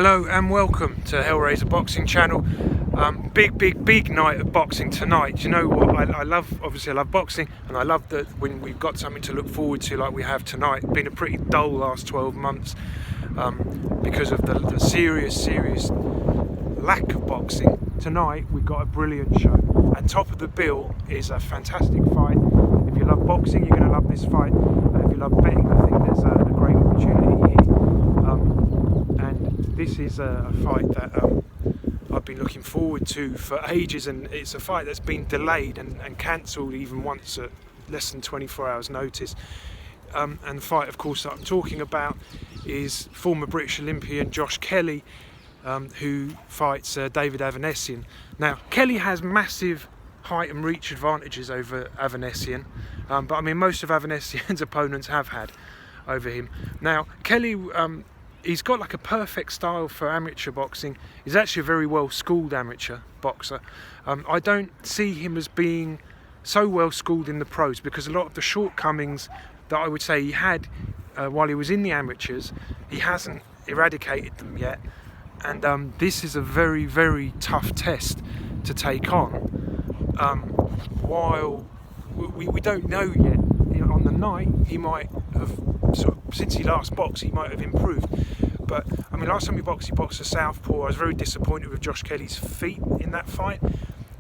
Hello and welcome to Hellraiser Boxing Channel. Big night of boxing tonight. Do you know what? I love boxing, and I love that when we've got something to look forward to like we have tonight. It's been a pretty dull last 12 months because of the serious lack of boxing. Tonight we've got a brilliant show, and top of the bill is a fantastic fight. If you love boxing, you're going to love this fight. If you love betting, I think there's a great opportunity here. And this is a fight that I've been looking forward to for ages, and it's a fight that's been delayed and cancelled even once at less than 24 hours notice. And the fight, of course, that I'm talking about is former British Olympian Josh Kelly, who fights David Avanesyan. Now, Kelly has massive height and reach advantages over Avanesyan, but I mean most of Avanesyan's opponents have had over him. Now, Kelly, he's got like a perfect style for amateur boxing. He's actually a very well schooled amateur boxer. I don't see him as being so well schooled in the pros, because a lot of the shortcomings that I would say he had while he was in the amateurs, he hasn't eradicated them yet. And this is a very tough test to take on. While we don't know yet, on the night he might have, since he last boxed, he might have improved. But I mean, last time he boxed a southpaw. I was very disappointed with Josh Kelly's feet in that fight,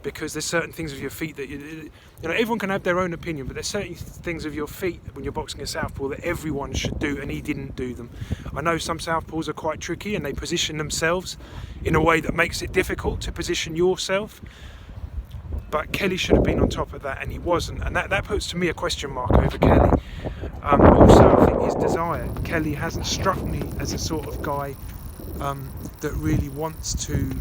because there's certain things with your feet that you know, everyone can have their own opinion, but there's certain things with your feet when you're boxing a southpaw that everyone should do, and he didn't do them. I know some southpaws are quite tricky and they position themselves in a way that makes it difficult to position yourself, but Kelly should have been on top of that, and he wasn't, and that puts to me a question mark over Kelly. Also, I think his desire, Kelly hasn't struck me as a sort of guy that really wants to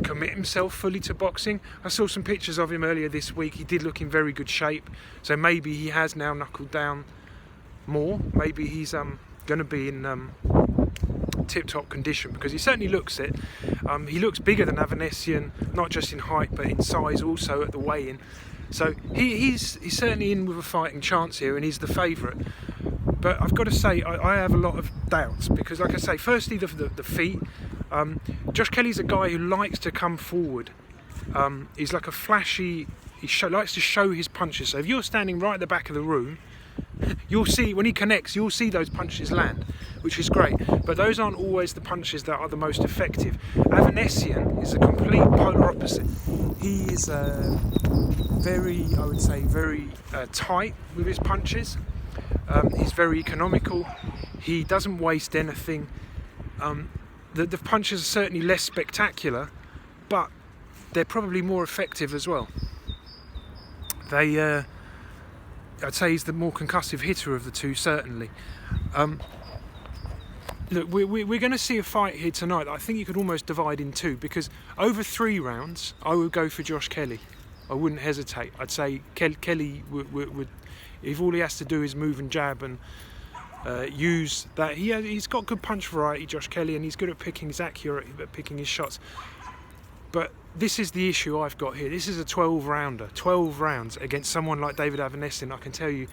commit himself fully to boxing. I saw some pictures of him earlier this week. He did look in very good shape, so maybe he has now knuckled down more. Maybe he's going to be in tip-top condition, because he certainly looks it. He looks bigger than Avanesyan, not just in height but in size also at the weigh-in. So he's certainly in with a fighting chance here, and he's the favourite. But I've got to say, I have a lot of doubts, because, like I say, firstly the feet. Josh Kelly's a guy who likes to come forward. He's like a flashy. Likes to show his punches. So if you're standing right at the back of the room, you'll see when he connects. You'll see those punches land, which is great. But those aren't always the punches that are the most effective. Avanesyan is a complete polar opposite. He is very tight with his punches. He's very economical. He doesn't waste anything. The punches are certainly less spectacular, but they're probably more effective as well. I'd say he's the more concussive hitter of the two, certainly. Look, we're going to see a fight here tonight that I think you could almost divide in two, because over 3 rounds, I would go for Josh Kelly. I wouldn't hesitate. I'd say Kelly would, if all he has to do is move and jab and use that. He's got good punch variety, Josh Kelly, and he's good at picking. He's accurate at picking his shots. But this is the issue I've got here. This is a 12-rounder, 12 rounds against someone like David Avanesyan. I can tell you,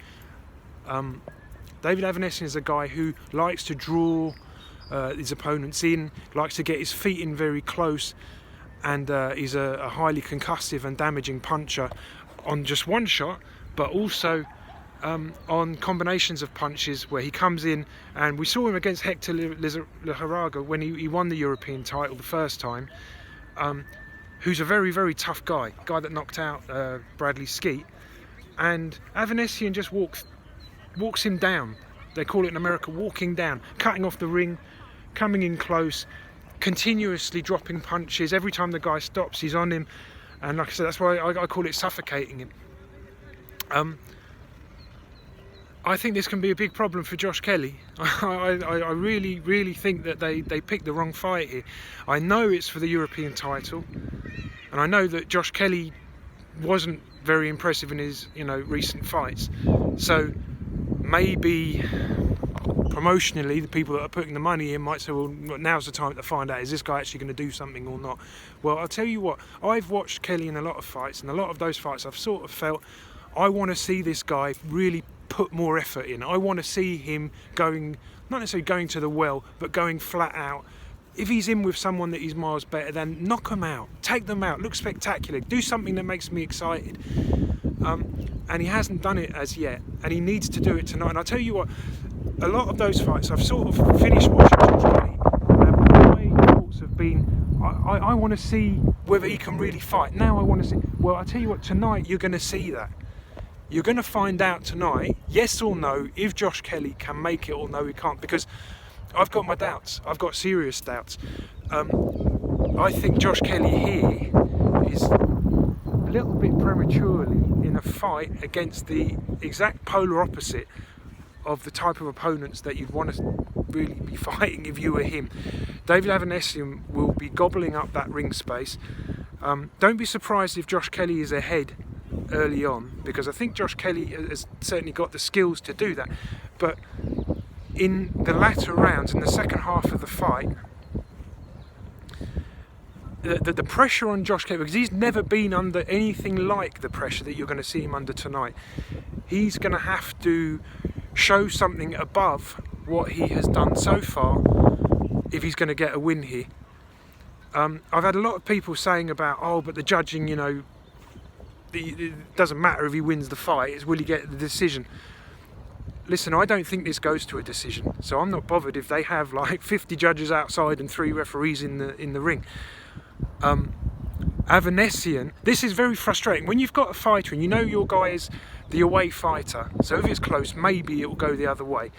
David Avanesyan is a guy who likes to draw his opponents in, likes to get his feet in very close, and he's a highly concussive and damaging puncher on just one shot, but also on combinations of punches where he comes in. And we saw him against Hector Lizarraga when he won the European title the first time, who's a very tough guy that knocked out Bradley Skeet, and Avanesyan just walks him down. They call it in America walking down, cutting off the ring, coming in close, continuously dropping punches. Every time the guy stops, he's on him, and like I said, that's why I call it suffocating him. I think this can be a big problem for Josh Kelly. I really think that they picked the wrong fight here. I know it's for the European title, and I know that Josh Kelly wasn't very impressive in his recent fights. So maybe promotionally, the people that are putting the money in might say, well, now's the time to find out, is this guy actually going to do something or not? Well, I'll tell you what, I've watched Kelly in a lot of fights, and a lot of those fights I've sort of felt, I want to see this guy really put more effort in. I want to see him going, not necessarily going to the well, but going flat out. If he's in with someone that he's miles better, then knock them out, take them out, look spectacular, do something that makes me excited. And he hasn't done it as yet, and he needs to do it tonight. And I'll tell you what, a lot of those fights, I've sort of finished watching Josh Kelly, and my thoughts have been, I want to see whether he can really fight. Now I want to see, well, I'll tell you what, tonight you're going to see that. You're going to find out tonight, yes or no, if Josh Kelly can make it or no he can't, because I've got my doubts. I've got serious doubts. I think Josh Kelly here is a little bit prematurely in a fight against the exact polar opposite of the type of opponents that you'd want to really be fighting if you were him. David Avanesyan will be gobbling up that ring space. Don't be surprised if Josh Kelly is ahead early on, because I think Josh Kelly has certainly got the skills to do that. But in the latter rounds, in the second half of the fight, the pressure on Josh Kelly, because he's never been under anything like the pressure that you're going to see him under tonight, he's going to have to show something above what he has done so far if he's going to get a win here. I've had a lot of people saying about, oh, but the judging, you know, it doesn't matter if he wins the fight, it's will he get the decision. Listen, I don't think this goes to a decision, so I'm not bothered if they have like 50 judges outside and 3 referees in the ring. Avanesyan, this is very frustrating when you've got a fighter and you know your guy is the away fighter, so if it's close maybe it will go the other way,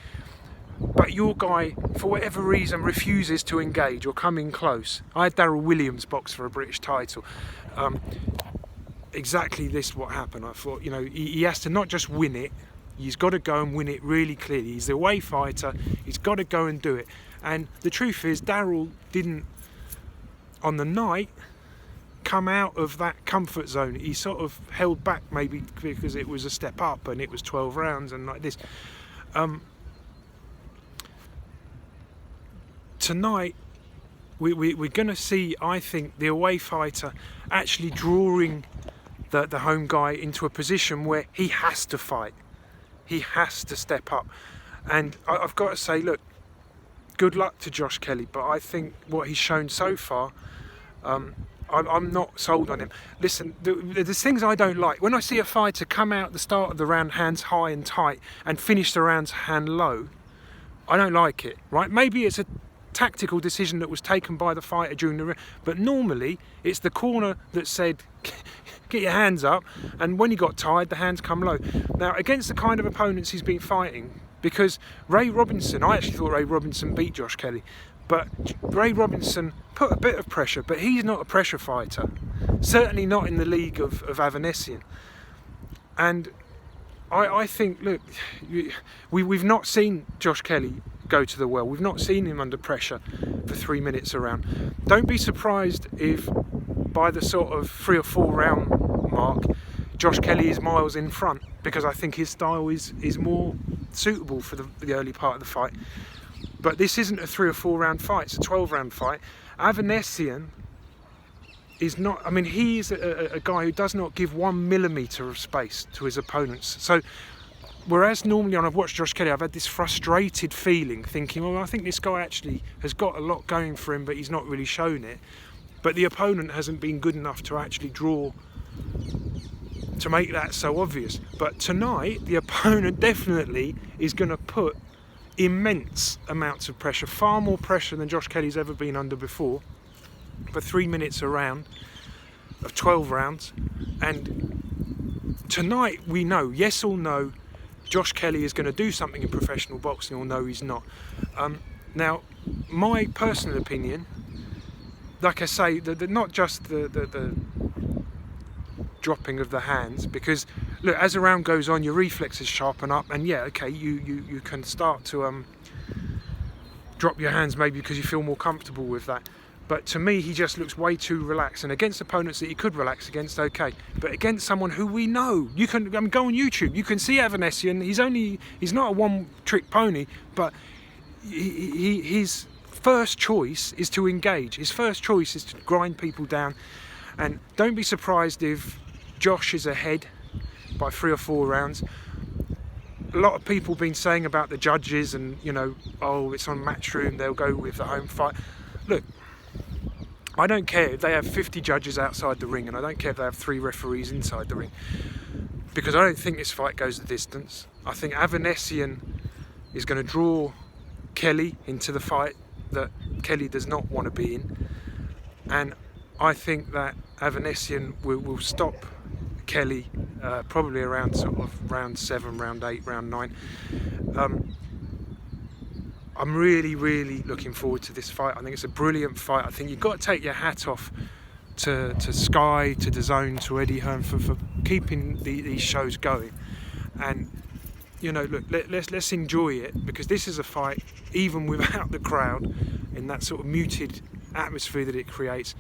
but your guy for whatever reason refuses to engage or come in close. I had Darryl Williams box for a British title. Exactly this what happened. I thought, you know, he has to not just win it, he's got to go and win it really clearly. He's the away fighter, he's got to go and do it. And the truth is, Darryl didn't, on the night, come out of that comfort zone. He sort of held back maybe because it was a step up and it was 12 rounds and like this. Tonight, we're going to see, I think, the away fighter actually drawing the home guy into a position where he has to fight. He has to step up. And I've got to say, look, good luck to Josh Kelly, but I think what he's shown so far, I'm not sold on him. Listen, there's things I don't like. When I see a fighter come out at the start of the round hands high and tight and finish the rounds hand low, I don't like it, right? Maybe it's a tactical decision that was taken by the fighter during the round, but normally it's the corner that said, get your hands up, and when he got tired, the hands come low. Now, against the kind of opponents he's been fighting, because Ray Robinson, I actually thought Ray Robinson beat Josh Kelly, but Ray Robinson put a bit of pressure, but he's not a pressure fighter. Certainly not in the league of Avanesyan. And I think, look, we've not seen Josh Kelly go to the well. We've not seen him under pressure for 3 minutes around. Don't be surprised if by the sort of 3 or 4 round mark, Josh Kelly is miles in front, because I think his style is more suitable for the early part of the fight. But this isn't a 3 or 4 round fight, it's a 12 round fight. Avanesyan is not, I mean, he's a guy who does not give 1 millimetre of space to his opponents. So, whereas normally when I've watched Josh Kelly, I've had this frustrated feeling, thinking, well, I think this guy actually has got a lot going for him, but he's not really shown it. But the opponent hasn't been good enough to actually draw, to make that so obvious. But tonight, the opponent definitely is going to put immense amounts of pressure, far more pressure than Josh Kelly's ever been under before, for 3 minutes a round of 12 rounds. And tonight we know, yes or no, Josh Kelly is going to do something in professional boxing, or no, he's not. Now, my personal opinion, like I say, not just the dropping of the hands, because look, as the round goes on, your reflexes sharpen up, and yeah, okay, you can start to drop your hands maybe because you feel more comfortable with that. But to me, he just looks way too relaxed. And against opponents that he could relax against, okay. But against someone who we know, you can go on YouTube, you can see Avanesyan. He's not a one-trick pony, but his first choice is to engage. His first choice is to grind people down. And don't be surprised if Josh is ahead by 3 or 4 rounds. a lot of people been saying about the judges and, you know, oh, it's on Matchroom, they'll go with the home fight. Look, I don't care if they have 50 judges outside the ring, and I don't care if they have 3 referees inside the ring, because I don't think this fight goes the distance. I think Avanesyan is going to draw Kelly into the fight that Kelly does not want to be in, and I think that Avanesyan will stop Kelly probably around sort of round 7, round 8, round 9. I'm really looking forward to this fight. I think it's a brilliant fight. I think you've got to take your hat off to Sky, to DAZN, to Eddie Hearn for keeping these shows going. And, you know, look, let's enjoy it, because this is a fight, even without the crowd, in that sort of muted atmosphere that it creates.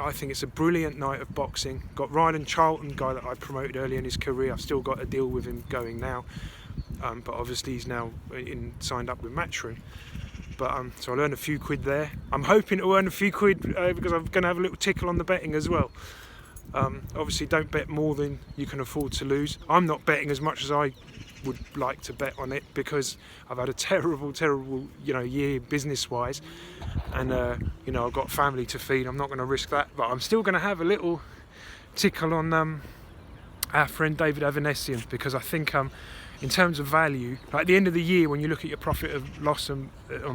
I think it's a brilliant night of boxing. Got Ryan Charlton, guy that I promoted early in his career. I've still got a deal with him going now, but obviously he's now signed up with Matchroom. But so I'll earn a few quid there. I'm hoping to earn a few quid because I'm going to have a little tickle on the betting as well. Obviously, don't bet more than you can afford to lose. I'm not betting as much as I would like to bet on it, because I've had a terrible, you know, year business-wise, and you know, I've got family to feed. I'm not going to risk that, but I'm still going to have a little tickle on our friend David Avanesyan, because I think in terms of value, like at the end of the year, when you look at your profit of loss on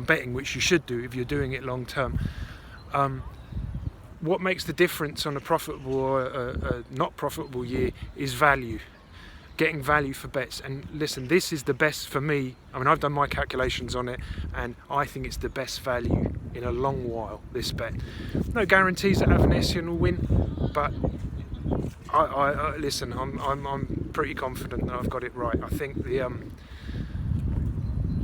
betting, which you should do if you're doing it long term, what makes the difference on a profitable or a not profitable year is value. Getting value for bets. And listen, this is the best for me. I mean, I've done my calculations on it, and I think it's the best value in a long while, this bet. No guarantees that Avanesyan will win, but I listen, I'm pretty confident that I've got it right. I think the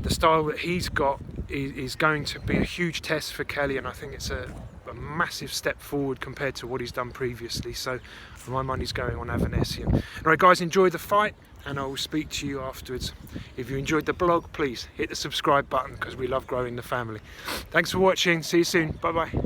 style that he's got is going to be a huge test for Kelly, and I think it's a massive step forward compared to what he's done previously. So my money's going on Avanesyan. Alright guys, enjoy the fight, and I will speak to you afterwards. If you enjoyed the blog, please hit the subscribe button, because we love growing the family. Thanks for watching. See you soon. Bye bye.